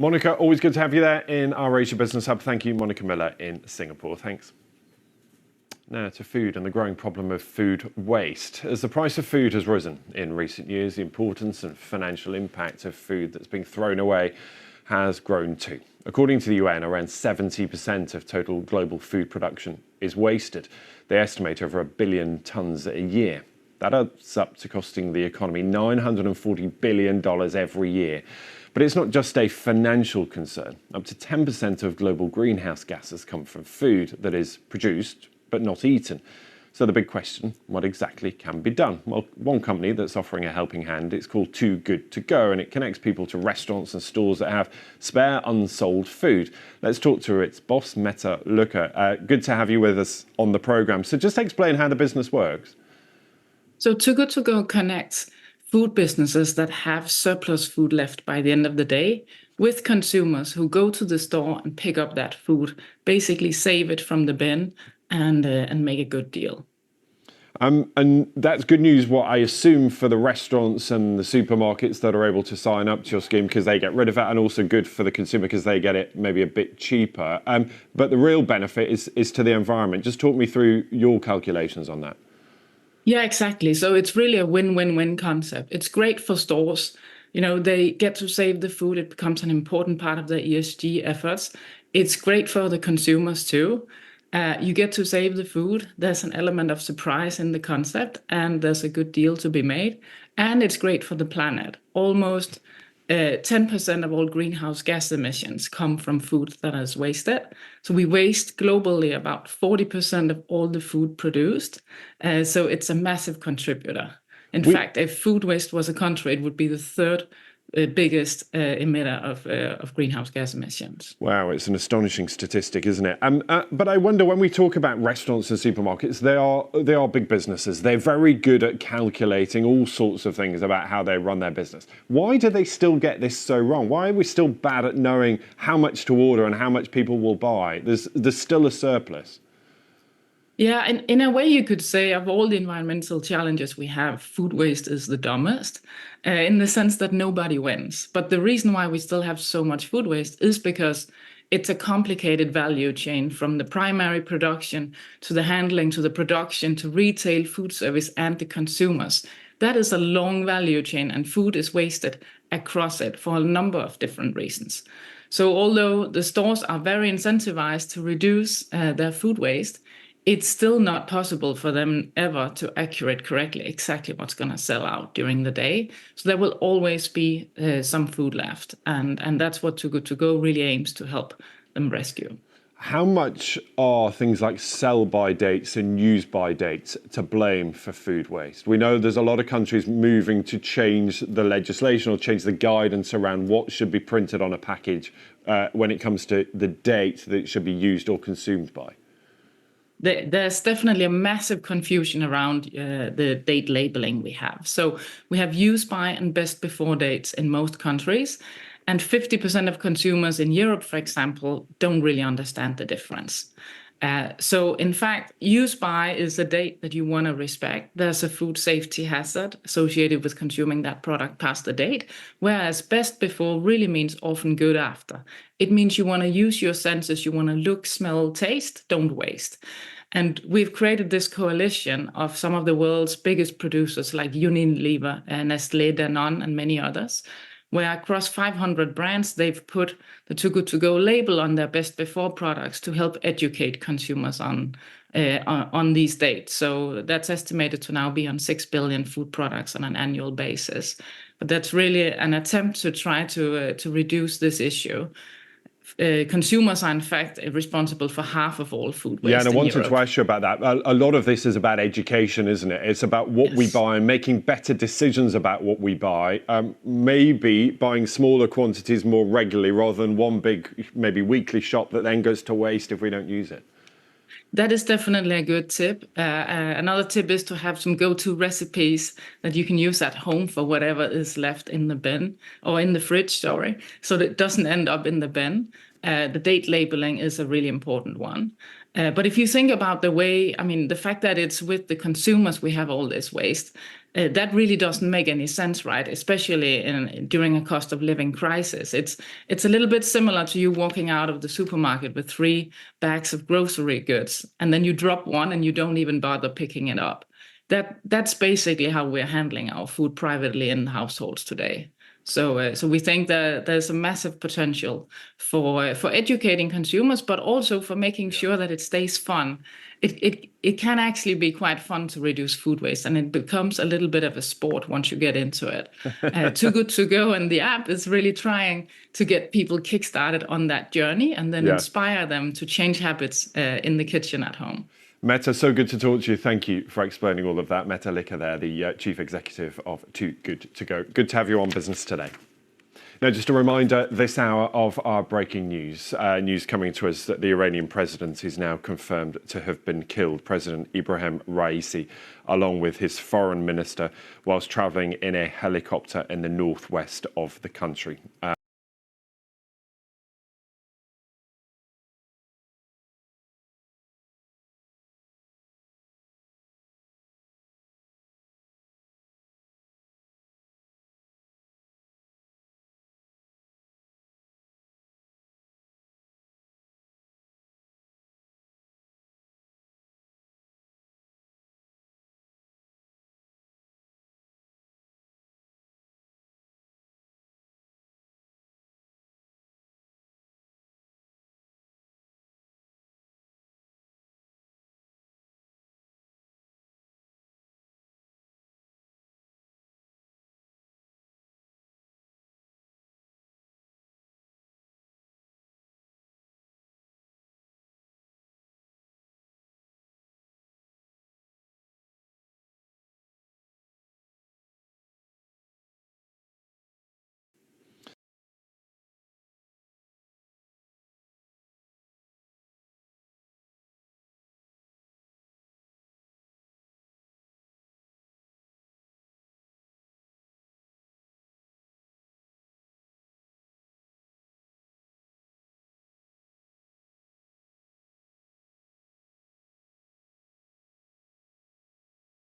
Monica, always good to have you there in our Asia Business Hub. Thank you, Monica Miller in Singapore. Thanks. Now to food and the growing problem of food waste. As the price of food has risen in recent years, the importance and financial impact of food that's being thrown away has grown too. According to the UN, around 70% of total global food production is wasted. They estimate over 1 billion tonnes a year. That adds up to costing the economy $940 billion every year. But it's not just a financial concern. Up to 10% of global greenhouse gases come from food that is produced but not eaten. So the big question, what exactly can be done? Well, one company that's offering a helping hand, it's called Too Good To Go, and it connects people to restaurants and stores that have spare unsold food. Let's talk to its boss, METTE LYKKE. Good to have you with us on the programme. So just explain how the business works. So Too Good To Go connects food businesses that have surplus food left by the end of the day with consumers who go to the store and pick up that food, basically save it from the bin and make a good deal. And that's good news, what I assume, for the restaurants and the supermarkets that are able to sign up to your scheme because they get rid of it, and also good for the consumer because they get it maybe a bit cheaper. But the real benefit is to the environment. Just talk me through your calculations on that. Yeah, exactly. So it's really a win-win-win concept. It's great for stores. They get to save the food. It becomes an important part of their ESG efforts. It's great for the consumers too. You get to save the food. There's an element of surprise in the concept, and there's a good deal to be made. And it's great for the planet. Almost 10% of all greenhouse gas emissions come from food that is wasted. So we waste globally about 40% of all the food produced. So it's a massive contributor. In fact, if food waste was a country, it would be the third biggest emitter of greenhouse gas emissions. Wow, it's an astonishing statistic, isn't it? But I wonder, when we talk about restaurants and supermarkets, they are big businesses. They're very good at calculating all sorts of things about how they run their business. Why do they still get this so wrong? Why are we still bad at knowing how much to order and how much people will buy? There's still a surplus. Yeah, and in a way you could say of all the environmental challenges we have, food waste is the dumbest, in the sense that nobody wins. But the reason why we still have so much food waste is because it's a complicated value chain, from the primary production to the handling to the production to retail, food service, and the consumers. That is a long value chain, and food is wasted across it for a number of different reasons. So although the stores are very incentivized to reduce their food waste, it's still not possible for them ever to accurate correctly exactly what's going to sell out during the day. So there will always be some food left. And that's what Too Good To Go really aims to help them rescue. How much are things like sell-by dates and use-by dates to blame for food waste? We know there's a lot of countries moving to change the legislation or change the guidance around what should be printed on a package when it comes to the date that it should be used or consumed by. There's definitely a massive confusion around the date labeling we have. So we have use by and best before dates in most countries. And 50% of consumers in Europe, for example, don't really understand the difference. So in fact, use by is a date that you want to respect. There's a food safety hazard associated with consuming that product past the date, whereas best before really means often good after. It means you want to use your senses, you want to look, smell, taste, don't waste. And we've created this coalition of some of the world's biggest producers like Unilever, Nestlé, Danone, and many others, where across 500 brands, they've put the Too Good To Go label on their best before products to help educate consumers on these dates. So that's estimated to now be on 6 billion food products on an annual basis. But that's really an attempt to try to reduce this issue. Consumers are in fact responsible for half of all food waste. Yeah, and I wanted Europe. to ask you about that. A lot of this is about education, isn't it? It's about what we buy and making better decisions about what we buy. Maybe buying smaller quantities more regularly rather than one big, maybe weekly shop that then goes to waste if we don't use it. That is definitely a good tip. Another tip is to have some go-to recipes that you can use at home for whatever is left in the bin or in the fridge, sorry, so that it doesn't end up in the bin. the date labeling is a really important one. But if you think about the way, I mean, the fact that it's with the consumers we have all this waste, that really doesn't make any sense, right? Especially during a cost of living crisis. It's a little bit similar to you walking out of the supermarket with 3 bags of grocery goods, and then you drop one and you don't even bother picking it up. That's basically how we're handling our food privately in households today. So we think that there's a massive potential for educating consumers, but also for making sure that it stays fun. It can actually be quite fun to reduce food waste, and it becomes a little bit of a sport once you get into it. Too Good To Go and the app is really trying to get people kickstarted on that journey and then inspire them to change habits in the kitchen at home. Mette, so good to talk to you. Thank you for explaining all of that. Mette LYKKE there, the Chief Executive of Too Good To Go. Good to have you on Business Today. Now, just a reminder, this hour of our breaking news. News coming to us that the Iranian president is now confirmed to have been killed. President Ibrahim Raisi, along with his foreign minister, whilst travelling in a helicopter in the northwest of the country.